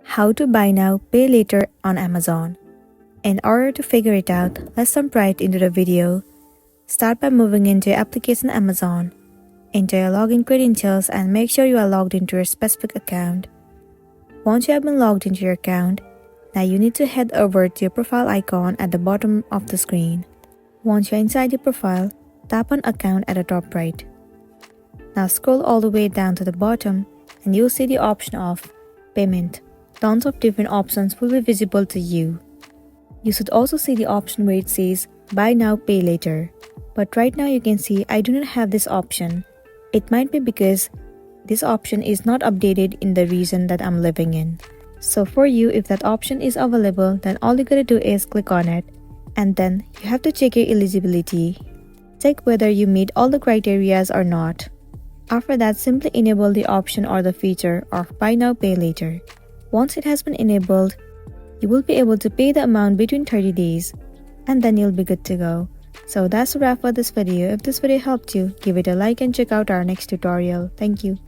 How to buy now, pay later on Amazon. In order to figure it out, let's jump right into the video. Start by moving into your application Amazon. Enter your login credentials and make sure you are logged into your specific account. Once you have been logged into your account, now you need to head over to your profile icon at the bottom of the screen. Once you're inside your profile, tap on Account at the top right. Now scroll all the way down to the bottom and you'll see the option of Payment. Tons of different options will be visible to you. You should also see the option where it says Buy Now, Pay Later. But right now you can see I do not have this option. It might be because this option is not updated in the region that I'm living in. So for you, if that option is available, then all you gotta do is click on it. And then you have to check your eligibility. Check whether you meet all the criterias or not. After that, simply enable the option or the feature of Buy Now, Pay Later. Once it has been enabled, you will be able to pay the amount between 30 days and then you'll be good to go. So that's a wrap for this video. If this video helped you, give it a like and check out our next tutorial. Thank you.